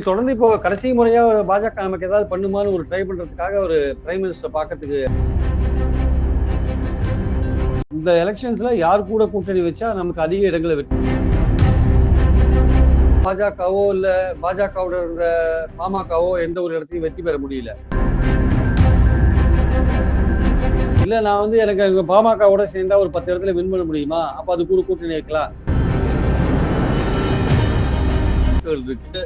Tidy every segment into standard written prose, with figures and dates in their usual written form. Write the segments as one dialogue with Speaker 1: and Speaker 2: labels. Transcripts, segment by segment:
Speaker 1: தொடர்ந்து இப்போ கடைசி முறையா பாஜக நமக்கு ஏதாவது பண்ணுமான்னு ஒரு ட்ரை பண்றதுக்காக ஒரு பிரைம் மினிஸ்டர் பாக்கிறதுக்கு இந்த எலெக்ஷன்ஸ்ல யார் கூட கூட்டணி வச்சா நமக்கு அதிக இடங்களை வெற்றி, பாஜகவோ இல்ல பாஜகவோட இருந்த பாமகவோ எந்த ஒரு இடத்தையும் வெற்றி பெற முடியல. இல்ல நான் வந்து எனக்கு பாமகவோட சேர்ந்தா ஒரு 10 இடத்துல வின் பண்ண முடியுமா, அப்ப அது கூட கூட்டணி வைக்கலாம். இருக்கு,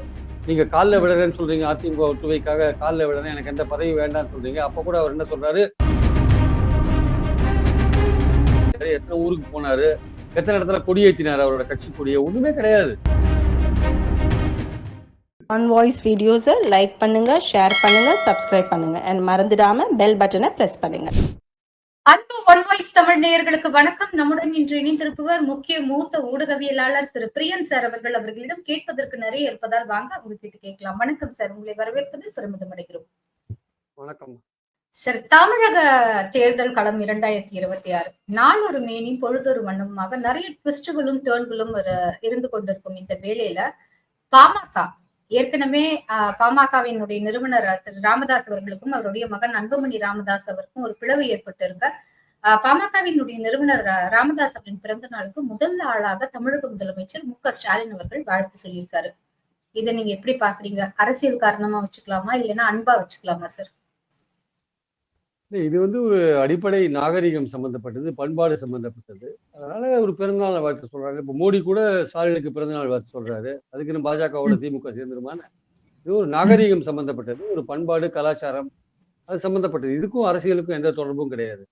Speaker 1: நீங்க காலில் விடுறேன்னு சொல்றீங்க, அதிமுக ஒற்றுமைக்காக காலில் விடுறேன், எனக்கு எந்த பதவி வேண்டாம்னு சொல்றீங்க. அப்ப கூட அவர் என்ன சொல்றாரு, எத்தனை ஊருக்கு போனாரு, எத்தனை இடத்துல கொடியேற்றினாரு, அவரோட கட்சி கொடியை ஒண்ணுமே கிடையாது.
Speaker 2: ஒன் வாய்ஸ் வீடியோஸை லைக் பண்ணுங்க, ஷேர் பண்ணுங்க, சப்ஸ்கிரைப் பண்ணுங்க and மறந்துடாம பெல் பட்டனை பிரஸ் பண்ணுங்க.
Speaker 3: அன்பு ஒன் வாய்ஸ் தமிழ் நேயர்களுக்கு வணக்கம். நம்முடன் இன்று இணைந்திருப்பவர் முக்கிய மூத்த ஊடகவியலாளர் திரு பிரியன் சார் அவர்கள். அவர்களிடம் கேட்பதற்கு நிறைய இருப்பதால் வாங்க அவங்க கிட்ட கேட்கலாம். வணக்கம் சார், உங்களை வரவேற்பதில் பெருமிதம் அடைகிறோம்.
Speaker 1: வணக்கம்
Speaker 3: சார். தமிழக தேர்தல் களம் 2026 நாளொரு மேனியும் பொழுதொரு வண்ணமாக நிறைய ட்விஸ்டுகளும் டேர்ன்களும் இருந்து கொண்டிருக்கும் இந்த வேளையில பாமக ஏற்கனவே பாமகவினுடைய நிறுவனர் திரு ராமதாஸ் அவர்களுக்கும் அவருடைய மகன் அன்புமணி ராமதாஸ் அவருக்கும் ஒரு பிளவு ஏற்பட்டு இருக்க பாமகவினுடைய நிறுவனர் ராமதாஸ் அவரின் பிறந்த நாளுக்கு முதல் ஆளாக தமிழக முதலமைச்சர் மு.க.ஸ்டாலின் அவர்கள் வாழ்த்து சொல்லியிருக்காரு. இதை நீங்க எப்படி பாக்குறீங்க? அரசியல் காரணமா வச்சுக்கலாமா இல்லைன்னா அன்பா வச்சுக்கலாமா சார்?
Speaker 1: இது வந்து ஒரு அடிப்படை நாகரிகம் சம்பந்தப்பட்டது, பண்பாடு சம்பந்தப்பட்டது. அதனால ஒரு பிறந்தநாள் வாழ்த்து சொல்றாங்க. இப்ப மோடி கூட ஸ்டாலினுக்கு பிறந்தநாள் வாழ்த்து சொல்றாரு. அதுக்குன்னு பாஜகவோட திமுக சேர்ந்துருமான? இது ஒரு நாகரிகம் சம்பந்தப்பட்டது, ஒரு பண்பாடு கலாச்சாரம் அது சம்பந்தப்பட்டது. இதுக்கும் அரசியலுக்கும் எந்த தொடர்பும் கிடையாது.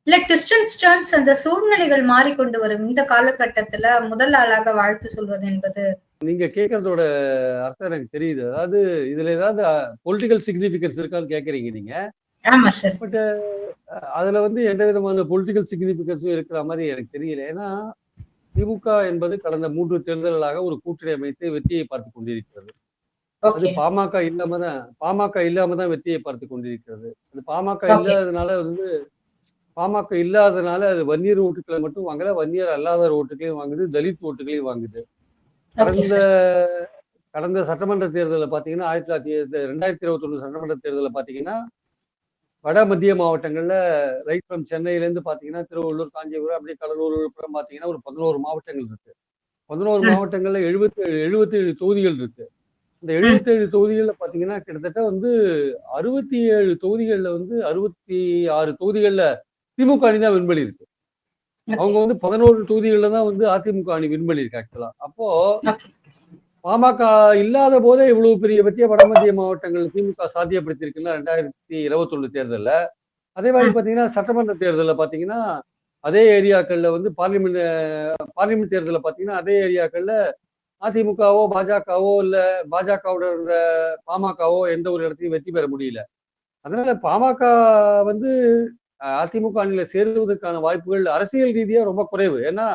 Speaker 3: இல்ல டிஸ்டன்ஸ் அந்த சூழ்நிலைகள் மாறிக்கொண்டு வரும் இந்த காலகட்டத்துல முதல் ஆளாக வாழ்த்து சொல்வது என்பது,
Speaker 1: நீங்க கேட்கறதோட அர்த்தம் எனக்கு தெரியுது. அதாவது இதுல ஏதாவது பொலிட்டிக்கல் சிக்னிபிகன்ஸ் இருக்கான்னு கேக்குறீங்க நீங்க.
Speaker 3: ஆமா சார்.
Speaker 1: பட் அதுல வந்து எந்த விதமான பொலிட்டிக்கல் சிக்னிபிகன்ஸும் இருக்கிற மாதிரி எனக்கு தெரியல. ஏன்னா திமுக என்பது கடந்த 3 தேர்தல்களாக ஒரு கூட்டணி அமைத்து வெற்றியை பார்த்து கொண்டிருக்கிறது. அது பாமக இல்லாம தான் வெற்றியை பார்த்து கொண்டிருக்கிறது. அது பாமக இல்லாதனால அது வன்னியர் ஓட்டுக்களை மட்டும் வாங்கல, வன்னியர் அல்லாத ஓட்டுகளையும் வாங்குது, தலித் ஓட்டுகளையும் வாங்குது. கடந்த சட்டமன்ற தேர்தலில் பாத்தீங்கன்னா 2021 சட்டமன்ற தேர்தலில் பாத்தீங்கன்னா வட மத்திய மாவட்டங்கள்ல ரைட் ஃப்ரம் சென்னையில இருந்து பாத்தீங்கன்னா திருவள்ளூர், காஞ்சிபுரம், அப்படியே கடலூர், விழுப்புரம் பாத்தீங்கன்னா ஒரு 11 மாவட்டங்கள் இருக்கு. 11 மாவட்டங்கள்ல 77 தொகுதிகள் இருக்கு. இந்த 77 தொகுதிகள்ல பாத்தீங்கன்னா கிட்டத்தட்ட வந்து 67 தொகுதிகள்ல வந்து 66 தொகுதிகள்ல திமுக அணி தான் வின் பண்ணியிருக்கு. அவங்க வந்து 11 தொகுதிகள்ல தான் வந்து அதிமுக அணி வின் பண்ணியிருக்கு ஆக்சுவலா. அப்போ பாமக இல்லாத போதே இவ்வளவு பெரிய வெற்றிய வட மத்திய மாவட்டங்கள் திமுக சாத்தியப்படுத்திருக்குன்னா 2021 தேர்தல்ல. அதே மாதிரி பாத்தீங்கன்னா சட்டமன்ற தேர்தல்ல பாத்தீங்கன்னா அதே ஏரியாக்கள்ல வந்து பார்லிமெண்ட் தேர்தலில் பாத்தீங்கன்னா அதே ஏரியாக்கள்ல அதிமுகவோ பாஜகவோ இல்ல பாஜகவோட இருந்த பாமகவோ எந்த ஒரு இடத்தையும் வெற்றி பெற முடியல. அதனால பாமக வந்து அதிமுக அணியில சேருவதற்கான வாய்ப்புகள் அரசியல் ரீதியா ரொம்ப குறைவு. ஏன்னா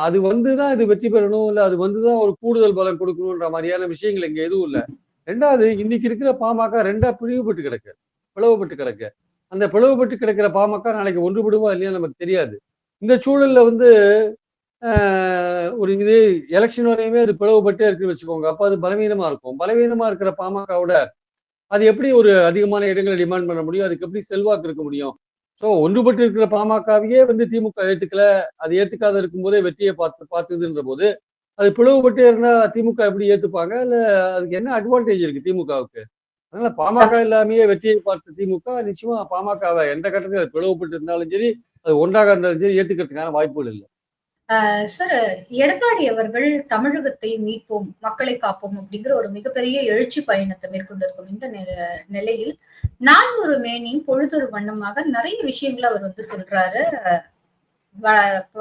Speaker 1: அது வந்துதான் இது வெற்றி பெறணும், இல்ல அது வந்துதான் ஒரு கூடுதல் பலம் கொடுக்கணும்ன்ற மாதிரியான விஷயங்கள் இங்க எதுவும் இல்லை. ரெண்டாவது, இன்னைக்கு இருக்கிற பாமக ரெண்டா பிளவுபட்டு கிடக்கு. அந்த பிளவுபட்டு கிடக்கிற பாமக நாளைக்கு ஒன்றுபடுவா இல்லையா நமக்கு தெரியாது. இந்த சூழல்ல வந்து ஒரு இது எலெக்ஷன் வரையுமே அது பிளவுபட்டே இருக்குன்னு வச்சுக்கோங்க. அப்ப அது பலவீனமா இருக்கும். பலவீனமா இருக்கிற பாமகவோட அது எப்படி ஒரு அதிகமான இடங்களை டிமாண்ட் பண்ண முடியும்? அதுக்கு எப்படி செல்வாக்கு இருக்க முடியும்? ஸோ ஒன்றுபட்டு இருக்கிற பாமகவையே வந்து திமுக ஏத்துக்கல, அது ஏத்துக்காத இருக்கும் போதே வெற்றியை பார்த்துதுன்ற போது அது பிளவுபட்டு இருந்தா திமுக எப்படி ஏத்துப்பாங்க? இல்ல அதுக்கு என்ன அட்வான்டேஜ் இருக்கு திமுகவுக்கு? அதனால பாமக இல்லாமயே வெற்றியை பார்த்த திமுக நிச்சயமா பாமகவை எந்த கட்டத்தில் அது பிளவுபட்டு இருந்தாலும் சரி, அது ஒன்றாக இருந்தாலும் சரி ஏத்துக்கிறதுக்கான வாய்ப்புகள் இல்லை.
Speaker 3: சார், எடப்பாடி அவர்கள் தமிழகத்தை மீட்போம், மக்களை காப்போம் அப்படிங்கிற ஒரு மிகப்பெரிய எழுச்சி பயணத்தை மேற்கொண்டிருக்கும் இந்த நிலையில் நான் ஒரு மேனியும் பொழுதொரு வண்ணமாக நிறைய விஷயங்களை அவர் வந்து சொல்றாரு.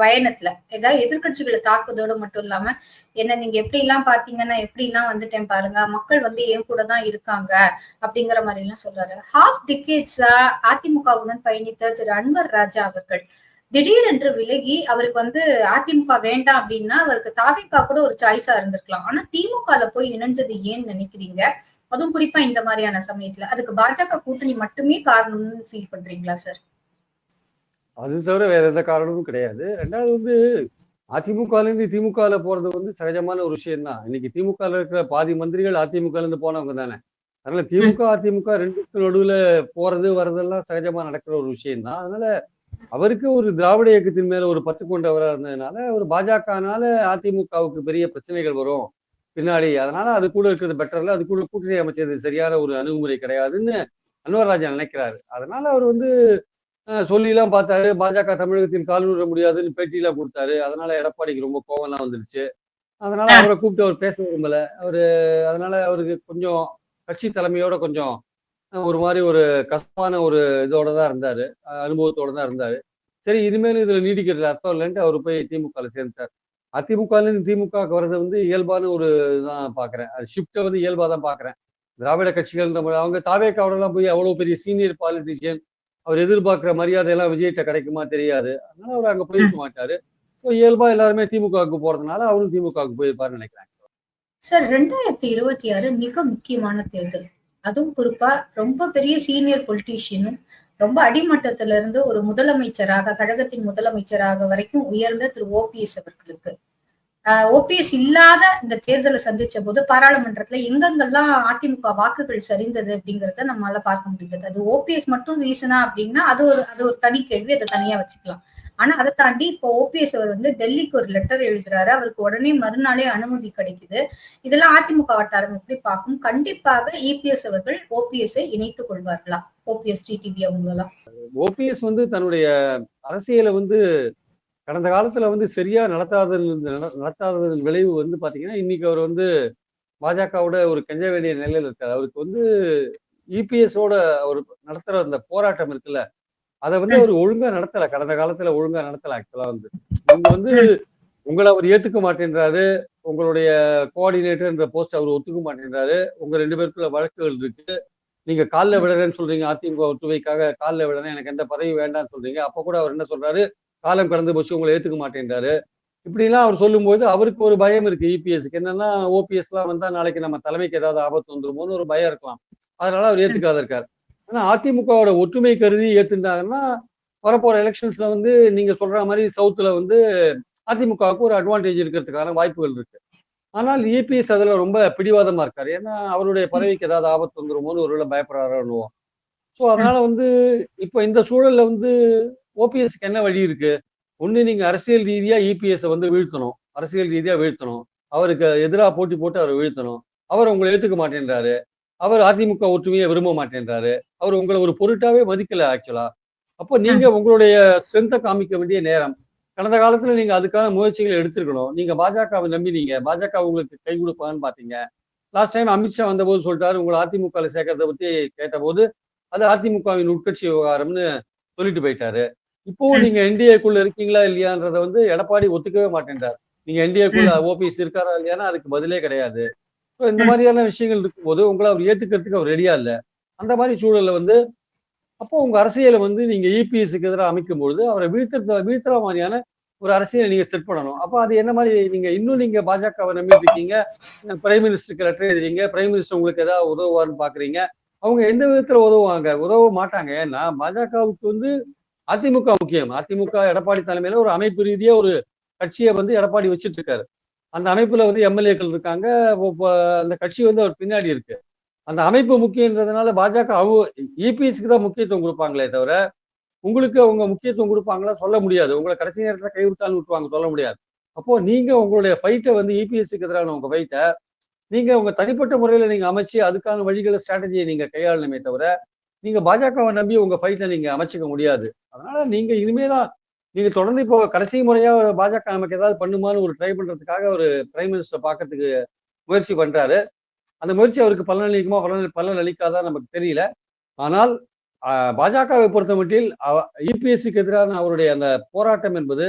Speaker 3: பயணத்துல ஏதாவது எதிர்கட்சிகளை தாக்குவதோடு மட்டும் இல்லாம என்ன நீங்க எப்படி எல்லாம் பாத்தீங்கன்னா எப்படி எல்லாம் வந்துட்டேன் பாருங்க, மக்கள் வந்து என் கூட தான் இருக்காங்க அப்படிங்கிற மாதிரி எல்லாம் சொல்றாரு. ஹாஃப் டிகேட்ஸா அதிமுகவுடன் பயணித்த திரு அன்வர் ராஜா அவர்கள் திடீரென்று விலகி அவருக்கு வந்து அதிமுக வேண்டாம் அப்படின்னா அவருக்கு தாவேகா கூட ஒரு சாய்ஸா இருந்திருக்கலாம். ஆனா திமுகல போய் இணைஞ்சது ஏன்னு நினைக்கிறீங்க? அதுவும் குறிப்பா இந்த மாதிரியான சமயத்துல அதுக்கு பாஜக கூட்டணி மட்டுமே காரணம்னு ஃபீல் பண்றீங்களா சார்?
Speaker 1: அது தவிர வேற எந்த காரணமும் கிடையாது. ரெண்டாவது வந்து அதிமுகல இருந்து திமுகல போறது வந்து சகஜமான ஒரு விஷயம் தான். இன்னைக்கு திமுகல இருக்கிற பாதி மந்திரிகள் அதிமுகல இருந்து போனவங்க தானே. அதனால திமுக, அதிமுக 2க்கும் நடுவுல போறது வர்றதெல்லாம் சகஜமா நடக்கிற ஒரு விஷயம் தான். அதனால அவருக்கு ஒரு திராவிட இயக்கத்தின் மேல ஒரு பற்று கொண்டவரா இருந்ததுனால, ஒரு பாஜகனால அதிமுகவுக்கு பெரிய பிரச்சனைகள் வரும் பின்னாடி. அதனால அது கூட இருக்கிறது பெட்டர் இல்ல. அது கூட கூட்டணி அமைச்சது சரியான ஒரு அணுகுமுறை கிடையாதுன்னு அன்வர் ராஜா நினைக்கிறாரு. அதனால அவர் வந்து சொல்லிலாம் பார்த்தாரு. பாஜக தமிழகத்தில் கால் நூற முடியாதுன்னு பேட்டிலாம் கொடுத்தாரு. அதனால எடப்பாடிக்கு ரொம்ப கோவம்லாம் வந்துருச்சு. அதனால அவரை கூப்பிட்டு அவர் பேச விரும்பல. அதனால அவருக்கு கொஞ்சம் கட்சி தலைமையோட கொஞ்சம் ஒரு மாதிரி ஒரு கசப்பான ஒரு இதோட தான் இருந்தாரு. அனுபவத்தோட தான் இருந்தாரு. சரி இனிமேலும் இதுல நீடிக்கிறதுல அர்த்தம் இல்லைன்ட்டு அவர் போய் திமுகல சேர்ந்துட்டார். அதிமுகல இருந்து திமுகவுக்கு வர்றது வந்து இயல்பான ஒரு இதுதான் பாக்குறேன். அது ஷிஃப்ட்டை வந்து இயல்பா தான் பாக்குறேன். திராவிட கட்சிகள் அவங்க தாவேக்காவோடலாம் போய் அவ்வளவு பெரிய சீனியர் பாலிட்டிஷியன் அவர் எதிர்பார்க்கிற மரியாதை எல்லாம் விஜய்கிட்ட கிடைக்குமா தெரியாது. அதனால அவர் அங்க போயிருக்க மாட்டாரு. ஸோ இயல்பா எல்லாருமே திமுகவுக்கு போறதுனால அவரும் திமுகவுக்கு போயிருப்பாருன்னு நினைக்கிறேன்.
Speaker 3: சார் 2026 மிக முக்கியமான தேர்தல். அதுவும் குறிப்பா ரொம்ப பெரிய சீனியர் பொலிட்டீஷியனும் ரொம்ப அடிமட்டத்தில இருந்து ஒரு முதலமைச்சராக கழகத்தின் முதலமைச்சராக வரைக்கும் உயர்ந்த திரு ஓபிஎஸ் அவர்களுக்கு ஓபிஎஸ் இல்லாத இந்த தேர்தலை சந்திச்ச போது பாராளுமன்றத்துல எங்கெங்கெல்லாம் அதிமுக வாக்குகள் சரிந்தது அப்படிங்கறத நம்மளால பார்க்க முடிந்தது. அது ஓபிஎஸ் மட்டும் ரீசனா அப்படின்னா அது ஒரு தனி கேள்வி, அதை தனியா வச்சுக்கலாம். ஆனா அதை தாண்டி இப்போ ஓபிஎஸ் அவர் வந்து டெல்லிக்கு ஒரு லெட்டர் எழுதுறாரு. அவருக்கு உடனே மறுநாளே அனுமதி கிடைக்குது. இதெல்லாம் அதிமுக வட்டாரம் எப்படி பார்க்கும்? கண்டிப்பாக இபிஎஸ் அவர்கள் ஓபிஎஸ்ஐ இணைத்துக் கொள்வார்களா? ஓபிஎஸ் டிடிவி அவங்களெல்லாம்
Speaker 1: ஓபிஎஸ் வந்து தன்னுடைய அரசியலை வந்து கடந்த காலத்துல வந்து சரியா நடத்தாததன் விளைவு வந்து பாத்தீங்கன்னா இன்னைக்கு அவர் வந்து பாஜகவோட ஒரு கெஞ்ச வேண்டிய நிலையில இருக்காரு. அவருக்கு வந்து இபிஎஸோட அவர் நடத்துற அந்த போராட்டம் இருக்குல்ல, அதை வந்து அவர் ஒழுங்கா நடத்தல. கடந்த காலத்துல ஒழுங்கா நடத்தல. ஆக்சுவலா வந்து நீங்க வந்து உங்களை அவர் ஏத்துக்க மாட்டேன்றாரு. உங்களுடைய கோஆர்டினேட்டர்ன்ற போஸ்ட் அவர் ஒத்துக்க மாட்டேன்றாரு. உங்க 2 பேருக்குள்ள வழக்குகள் இருக்கு. நீங்க காலில் விடுறேன்னு சொல்றீங்க. அதிமுக ஒற்றுமைக்காக காலில் விடுறேன், எனக்கு எந்த பதவி வேண்டாம்னு சொல்றீங்க. அப்ப கூட அவர் என்ன சொல்றாரு, காலம் கடந்து போச்சு உங்களை ஏத்துக்க மாட்டேன்றாரு. இப்படிலாம் அவர் சொல்லும்போது அவருக்கு ஒரு பயம் இருக்கு. இபிஎஸ்க்கு என்னன்னா ஓபிஎஸ் எல்லாம் வந்தா நாளைக்கு நம்ம தலைமைக்கு ஏதாவது ஆபத்து வந்துருமோன்னு ஒரு பயம் இருக்கலாம். அதனால அவர் ஏத்துக்காத இருக்காரு. ஆனா அதிமுகவோட ஒற்றுமை கருதி ஏத்துட்டாங்கன்னா வரப்போற எலெக்ஷன்ஸ்ல வந்து நீங்க சொல்ற மாதிரி சவுத்துல வந்து அதிமுகவுக்கு ஒரு அட்வான்டேஜ் இருக்கிறதுக்கான வாய்ப்புகள் இருக்கு. ஆனால் இபிஎஸ் அதுல ரொம்ப பிடிவாதமா இருக்காரு. ஏன்னா அவருடைய பதவிக்கு ஏதாவது ஆபத்து வந்துருமோன்னு ஒருவேளை பயப்படுறாருன்னு. ஸோ அதனால வந்து இப்ப இந்த சூழல்ல வந்து ஓபிஎஸ்க்கு என்ன வழி இருக்கு? ஒண்ணு நீங்க அரசியல் ரீதியா இபிஎஸ் வந்து வீழ்த்தணும். அரசியல் ரீதியா வீழ்த்தணும். அவருக்கு எதிராக போட்டி போட்டு அவரை வீழ்த்தணும். அவர் உங்களை ஏத்துக்க மாட்டேன்றாரு. அவர் அதிமுக ஒற்றுமையை விரும்ப மாட்டேன்றாரு. அவர் உங்களை ஒரு பொருட்டாவே மதிக்கல ஆக்சுவலா. அப்போ நீங்க உங்களுடைய ஸ்ட்ரென்த்தை காமிக்க வேண்டிய நேரம். கடந்த காலத்துல நீங்க அதுக்கான முயற்சிகளை எடுத்திருக்கணும். நீங்க பாஜகவை நம்பினீங்க. பாஜக உங்களுக்கு கை கொடுப்பாங்கன்னு பாத்தீங்க. லாஸ்ட் டைம் அமித்ஷா வந்தபோது சொல்லிட்டாரு, உங்களை அதிமுகவில் சேர்க்கறத பத்தி கேட்டபோது அது அதிமுகவின் உட்கட்சி விவகாரம்னு சொல்லிட்டு போயிட்டாரு. இப்பவும் நீங்க என்டிஏக்குள்ள இருக்கீங்களா இல்லையான்றத வந்து எடப்பாடி ஒத்துக்கவே மாட்டேன்றார். நீங்க என்டிஏக்குள்ள ஓபிஎஸ் இருக்காரா இல்லையானா அதுக்கு பதிலே கிடையாது. ஸோ இந்த மாதிரியான விஷயங்கள் இருக்கும்போது உங்களை அவர் ஏத்துக்கிறதுக்கு அவர் ரெடியா இல்லை. அந்த மாதிரி சூழல்ல வந்து அப்போ உங்க அரசியலை வந்து நீங்க இபிஎஸ்க்கு எதிராக அமைக்கும் பொழுது அவரை வீழ்த்துற மாதிரியான ஒரு அரசியலை நீங்க செட் பண்ணணும். அப்போ அது என்ன மாதிரி நீங்க பாஜகவை நம்பிட்டு இருக்கீங்க. பிரைம் மினிஸ்டருக்கு லெட்டர் எழுதுறீங்க. பிரைம் மினிஸ்டர் உங்களுக்கு ஏதாவது உதவுவார்னு பாக்குறீங்க. அவங்க எந்த விதத்துல உதவ மாட்டாங்க. ஏன்னா பாஜகவுக்கு வந்து அதிமுக முக்கியம். அதிமுக எடப்பாடி தலைமையில ஒரு அமைப்பு ரீதியா ஒரு கட்சியை வந்து எடப்பாடி வச்சிட்டு இருக்காரு. அந்த அமைப்புல வந்து எம்எல்ஏக்கள் இருக்காங்க. அந்த கட்சி வந்து அவர் பின்னாடி இருக்கு. அந்த அமைப்பு முக்கியன்றதுனால பாஜக இபிஎஸ்க்கு தான் முக்கியத்துவம் கொடுப்பாங்களே தவிர உங்களுக்கு அவங்க முக்கியத்துவம் கொடுப்பாங்களா சொல்ல முடியாது. உங்களை கடைசி நேரத்துல கைவிட்டாலும் விட்டுவாங்க, சொல்ல முடியாது. அப்போ நீங்க உங்களுடைய ஃபைட்டை வந்து இபிஎஸ்க்கு எதிரான உங்க ஃபைட்டை நீங்க உங்க தனிப்பட்ட முறையில நீங்க அமைச்சு அதுக்கான வழிகளை ஸ்ட்ராட்டஜியை நீங்க கையாளணுமே தவிர நீங்க பாஜகவை நம்பி உங்க ஃபைட்ல நீங்க அமைச்சிக்க முடியாது. அதனால நீங்க இனிமேதான் நீங்க தொடர்ந்து இப்போ கடைசி முறையா பாஜக நமக்கு ஏதாவது பண்ணுமான்னு ஒரு ட்ரை பண்றதுக்காக ஒரு பிரைம் மினிஸ்டர் பாக்கிறதுக்கு முயற்சி பண்றாரு. அந்த முயற்சி அவருக்கு பலன் அளிக்குமா பலன் அளிக்காதா நமக்கு தெரியல. ஆனால் பாஜகவை பொறுத்த மட்டில் இபிஎஸ்சிக்கு எதிரான அவருடைய அந்த போராட்டம் என்பது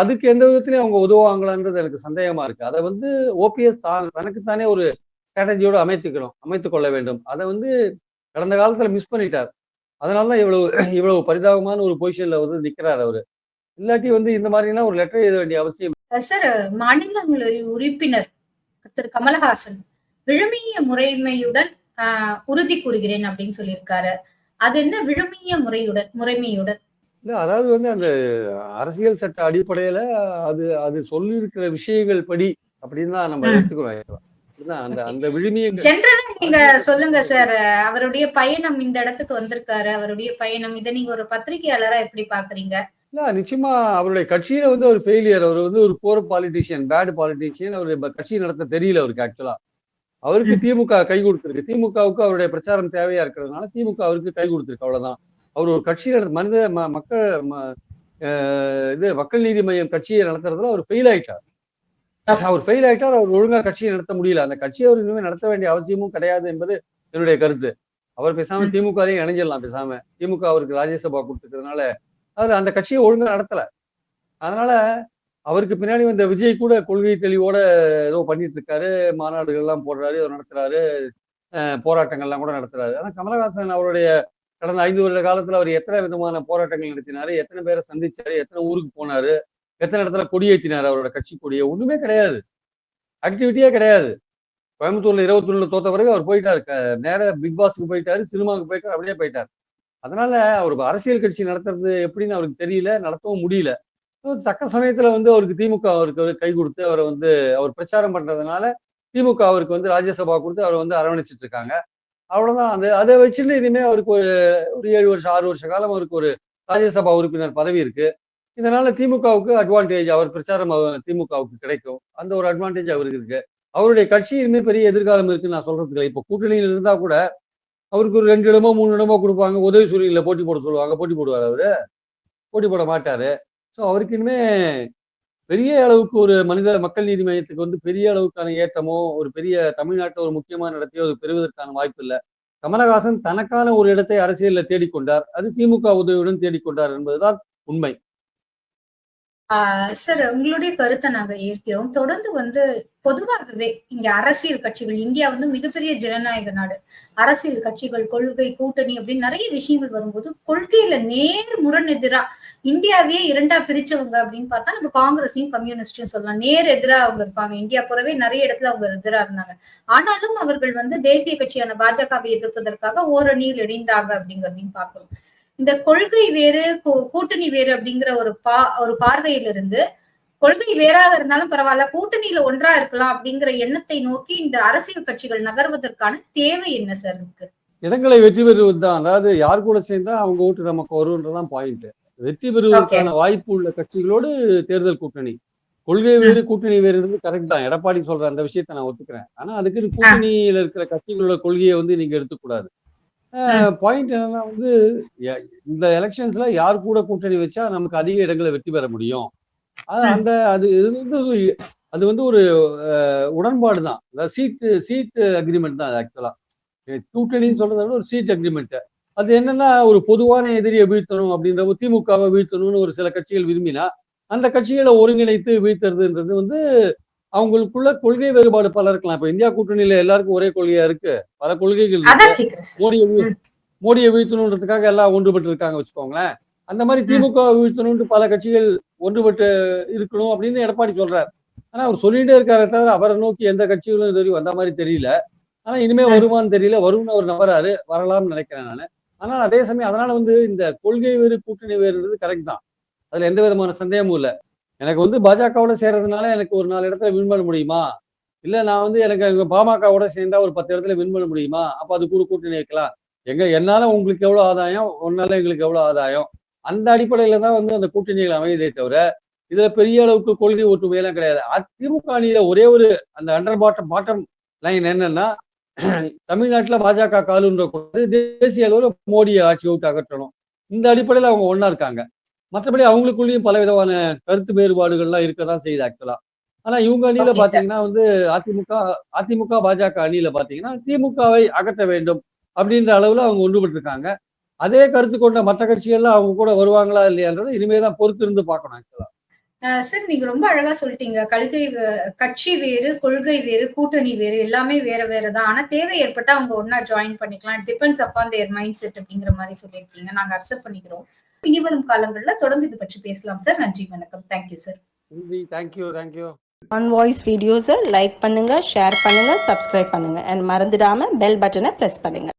Speaker 1: அதுக்கு எந்த விதத்திலையும் அவங்க உதவுவாங்களான்றது எனக்கு சந்தேகமா இருக்கு. அதை வந்து ஓபிஎஸ் தனக்குத்தானே ஒரு ஸ்ட்ராட்டஜியோட அமைத்துக் கொள்ள வேண்டும். அதை வந்து கடந்த காலத்துல மிஸ் பண்ணிட்டார். அதனாலதான் இவ்வளவு பரிதாபமான ஒரு பொசிஷன்ல வந்து நிக்கிறார் அவரு. இல்லாட்டி வந்து இந்த மாதிரிலாம் ஒரு லெட்டர் எழுத வேண்டிய அவசியம்.
Speaker 3: சார், மாநிலங்களவை உறுப்பினர் திரு கமலஹாசன் விழுமிய முறைமையுடன் உறுதி கூறுகிறேன் அப்படின்னு சொல்லியிருக்காரு. அது என்ன விழுமிய முறைமையுடன்?
Speaker 1: இல்ல அதாவது வந்து அந்த அரசியல் சட்ட அடிப்படையில அது அது சொல்லியிருக்கிற விஷயங்கள் படி அப்படின்னு தான் நம்ம எடுத்துக்கிறோம். அப்படிதான் அந்த
Speaker 3: ஓகே.
Speaker 1: அந்த விழுமிய
Speaker 3: ஜெனரலா நீங்க
Speaker 1: அரசியல் சட்ட
Speaker 3: சொல்லுங்க
Speaker 1: விழுமியங்கள்.
Speaker 3: சார். அவருடைய பயணம் இந்த இடத்துக்கு வந்திருக்காரு. அவருடைய பயணம் இத நீங்க ஒரு பத்திரிகையாளரா எப்படி பாக்குறீங்க?
Speaker 1: இல்ல நிச்சயமா அவருடைய கட்சியில வந்து ஒரு ஃபெயிலியர். அவர் வந்து ஒரு புவர் பாலிட்டிஷியன், பேட் பாலிட்டிஷியன். அவரு கட்சி நடத்த தெரியல அவருக்கு ஆக்சுவலா. அவருக்கு திமுக கை கொடுத்திருக்கு. திமுகவுக்கு அவருடைய பிரச்சாரம் தேவையா இருக்கிறதுனால திமுக அவருக்கு கை கொடுத்திருக்கு. அவ்வளவுதான். அவர் ஒரு கட்சி மனித மக்கள் இது மக்கள் நீதி மையம் கட்சியை நடத்துறதுல அவர் ஃபெயில் ஆயிட்டார். அவர் ஃபெயில் ஆயிட்டார். அவர் ஒழுங்கா கட்சியை நடத்த முடியல. அந்த கட்சியை அவர் இனிமே நடத்த வேண்டிய அவசியமும் கிடையாது என்பது என்னுடைய கருத்து. அவர் பேசாம திமுகலையும் இணைஞ்சிடலாம் பேசாம. திமுக அவருக்கு ராஜ்யசபா கொடுத்துருக்கிறதுனால அவர் அந்த கட்சியை ஒழுங்கா நடத்தல. அதனால அவருக்கு பின்னாடி வந்த விஜய் கூட கொள்கை தெளிவோட ஏதோ பண்ணிட்டு இருக்காரு. மாநாடுகள் எல்லாம் போடுறாரு, ஏதோ நடத்துறாரு, போராட்டங்கள்லாம் கூட நடத்துறாரு. ஆனா கமலஹாசன் அவருடைய கடந்த 5 வருட காலத்துல அவர் எத்தனை விதமான போராட்டங்கள் நடத்தினாரு, எத்தனை பேரை சந்திச்சாரு, எத்தனை ஊருக்கு போனாரு, எத்தனை இடத்துல கொடியேற்றினாரு அவரோட கட்சி கொடியை? ஒண்ணுமே கிடையாது. ஆக்டிவிட்டியே கிடையாது. கோயம்புத்தூர்ல 21 தோத்த பிறகு அவர் போயிட்டாரு. நேரா பிக் பாஸ்க்கு போயிட்டாரு, சினிமாவுக்கு போயிட்டாரு, அப்படியே போயிட்டாரு. அதனால அவருக்கு அரசியல் கட்சி நடத்துறது எப்படின்னு அவருக்கு தெரியல, நடத்தவும் முடியல. தக்க சமயத்துல வந்து அவருக்கு திமுக அவருக்கு கை கொடுத்து அவரை வந்து அவர் பிரச்சாரம் பண்றதுனால திமுக அவருக்கு வந்து ராஜ்யசபா கொடுத்து அவரை வந்து அரவணைச்சிட்டு இருக்காங்க. அவ்வளவுதான். அதை வச்சுட்டு இனிமே அவருக்கு ஒரு ஒரு 7 வருஷம் 6 வருஷ காலம் அவருக்கு ஒரு ராஜ்யசபா உறுப்பினர் பதவி இருக்கு. இதனால திமுகவுக்கு அட்வான்டேஜ், அவர் பிரச்சாரம் திமுகவுக்கு கிடைக்கும். அந்த ஒரு அட்வான்டேஜ் அவருக்கு இருக்கு. அவருடைய கட்சி இனிமே பெரிய எதிர்காலம் இருக்குன்னு நான் சொல்றதுக்கு இல்லை. இப்போ கூட்டணியில் இருந்தா கூட அவருக்கு ஒரு 2 இடமோ 3 இடமோ கொடுப்பாங்க. உதயசூரியன்ல போட்டி போட சொல்லுவாங்க. போட்டி போடுவார் அவரு? போட்டி போட மாட்டாரு. ஸோ அவருக்கு இனிமே பெரிய அளவுக்கு ஒரு மக்கள் நீதி மையத்துக்கு வந்து பெரிய அளவுக்கான ஏற்றமோ, ஒரு பெரிய தமிழ்நாட்டில் ஒரு முக்கியமான இடத்தையோ அது பெறுவதற்கான வாய்ப்பு இல்லை. கமலஹாசன் தனக்கான ஒரு இடத்தை அரசியல்ல தேடிக்கொண்டார். அது திமுக உதவியுடன் தேடிக்கொண்டார் என்பதுதான் உண்மை.
Speaker 3: சார், உங்களுடைய கருத்தை நாங்க ஏற்கிறோம். தொடர்ந்து வந்து பொதுவாகவே இங்க அரசியல் கட்சிகள், இந்தியா வந்து மிகப்பெரிய ஜனநாயக நாடு. அரசியல் கட்சிகள், கொள்கை, கூட்டணி அப்படின்னு நிறைய விஷயங்கள் வரும்போது கொள்கையில முரண் எதிரா இந்தியாவையே 2ஆ பிரிச்சவங்க அப்படின்னு பார்த்தா நம்ம காங்கிரஸையும் கம்யூனிஸ்டையும் சொல்லலாம். நேர் எதிரா அவங்க இருப்பாங்க. இந்தியா போறவே நிறைய இடத்துல அவங்க எதிரா இருந்தாங்க. ஆனாலும் அவர்கள் வந்து தேசிய கட்சியான பாஜகவை எதிர்ப்பதற்காக ஓரணியில் இணைந்தாங்க அப்படிங்கிறதையும் பார்க்கிறோம். இந்த கொள்கை வேறு, கூட்டணி வேறு அப்படிங்கிற ஒரு பார்வையிலிருந்து கொள்கை வேறாக இருந்தாலும் பரவாயில்ல, கூட்டணியில ஒன்றா இருக்கலாம் அப்படிங்கிற எண்ணத்தை நோக்கி இந்த அரசியல் கட்சிகள் நகர்வதற்கான தேவை என்ன சார் இருக்கு?
Speaker 1: இடங்களை வெற்றி பெறுவதுதான். அதாவது யார் கூட சேர்ந்தா அவங்க ஓட்டு நமக்கு வரும்ன்றதான் பாயிண்ட். வெற்றி பெறுவதற்கான வாய்ப்பு உள்ள கட்சிகளோடு தேர்தல் கூட்டணி. கொள்கை வேறு கூட்டணி வேறுன்றது கரெக்ட் தான். எடப்பாடி சொல்ற அந்த விஷயத்த நான் ஒத்துக்கிறேன். ஆனா அதுக்கு கூட்டணியில இருக்கிற கட்சிகளோட கொள்கையை வந்து நீங்க எடுத்துக்கூடாது. பாயிண்ட் என்னன்னா வந்து இந்த எலெக்ஷன்ஸ்ல யார் கூட கூட்டணி வச்சா நமக்கு அதிக இடங்களை வெற்றி பெற முடியும். அந்த அது வந்து ஒரு உடன்பாடு தான். சீட் அக்ரிமெண்ட் தான் ஆக்சுவலா. கூட்டணின்னு சொல்றதை விட ஒரு சீட் அக்ரிமெண்ட். அது என்னன்னா ஒரு பொதுவான எதிரியை வீழ்த்தணும் அப்படின்ற திமுகவை வீழ்த்தணும்னு ஒரு சில கட்சிகள் விரும்பினா அந்த கட்சிகளை ஒருங்கிணைத்து வீழ்த்துறதுன்றது வந்து அவங்களுக்குள்ள கொள்கை வேறுபாடு பல இருக்கலாம். இப்ப இந்தியா கூட்டணியில எல்லாருக்கும் ஒரே கொள்கையா இருக்கு, பல கொள்கைகள் இருக்கு. மோடியை வீழ்த்தணுன்றதுக்காக எல்லாம் ஒன்றுபட்டு இருக்காங்க வச்சுக்கோங்களேன். அந்த மாதிரி திமுக வீழ்த்தணும்னு பல கட்சிகள் ஒன்றுபட்டு இருக்கணும் அப்படின்னு எடப்பாடி சொல்றாரு. ஆனா அவர் சொல்லிட்டே இருக்காரு தவிர அவரை நோக்கி எந்த கட்சிகளும் இது வரைக்கும் வந்த மாதிரி தெரியல. ஆனா இனிமே வருமானு தெரியல. வரும்னு அவர் நம்புறாரு, வரலாம்னு நினைக்கிறேன் நானு. ஆனால் அதே சமயம் அதனால வந்து இந்த கொள்கை வேறு கூட்டணி வேறுன்றது கரெக்ட் தான். அதுல எந்த விதமான சந்தேகமும் இல்லை. எனக்கு வந்து பாஜகவோட சேர்றதுனால எனக்கு ஒரு 4 இடத்துல வின் பண்ண முடியுமா? இல்ல நான் வந்து எனக்கு பாமகவோட சேர்ந்தா ஒரு 10 இடத்துல வின் பண்ண முடியுமா? அப்ப அது கூட கூட்டணி வைக்கலாம். என்னால உங்களுக்கு எவ்வளவு ஆதாயம், உன்னால எங்களுக்கு எவ்வளவு ஆதாயம், அந்த அடிப்படையில தான் வந்து அந்த கூட்டணிகள் அமையதே தவிர இதுல பெரிய அளவுக்கு கொள்கை ஒற்றுமையெல்லாம் கிடையாது. திமுக அணியில ஒரே ஒரு அந்த அண்டர் பாட்டம் லைன் என்னன்னா தமிழ்நாட்டுல பாஜக காலுன்ற தேசிய அளவுல மோடியை ஆட்சி விட்டு அகற்றணும். இந்த அடிப்படையில அவங்க ஒன்னா இருக்காங்க. மற்றபடி அவங்களுக்குள்ளேயும் பல விதமான கருத்து வேறுபாடுகள்லாம் இருக்கதான் செய்யுது ஆக்சுவலா. ஆனா இவங்க அணியில பாத்தீங்கன்னா வந்து அதிமுக பாஜக அணியில பாத்தீங்கன்னா திமுகவை அகற்ற வேண்டும் அப்படின்ற அளவுல அவங்க ஒன்றுபட்டு இருக்காங்க. அதே கருத்து கொண்ட மற்ற கட்சிகள்லாம் அவங்க கூட வருவாங்களா இல்லையான்றது இனிமேதான் பொறுத்து இருந்து பார்க்கணும் ஆக்சுவலா.
Speaker 3: சார், நீங்க ரொம்ப அழகா சொல்லிட்டீங்க. கட்சி வேறு, கொள்கை வேறு, கூட்டணி வேறு, எல்லாமே வேற வேறதான். ஆனா தேவை ஏற்பட்டா அவங்க ஒன்னா ஜாயின் பண்ணிக்கலாம். It depends upon their mind set அப்படிங்கிற மாதிரி சொல்லியிருக்கீங்க. நாங்க அக்செப்ட் பண்ணிக்கிறோம். இனி வரும் காலங்கள்ல தொடர்ந்து இது பற்றி பேசலாம் சார். நன்றி, வணக்கம். Thank you sir.
Speaker 1: Thank you.
Speaker 2: On voice வீடியோஸை லைக் பண்ணுங்க, ஷேர் பண்ணுங்க, சப்ஸ்கிரைப் பண்ணுங்க அண்ட் மறந்துடாம பெல் பட்டனை பிரஸ் பண்ணுங்க.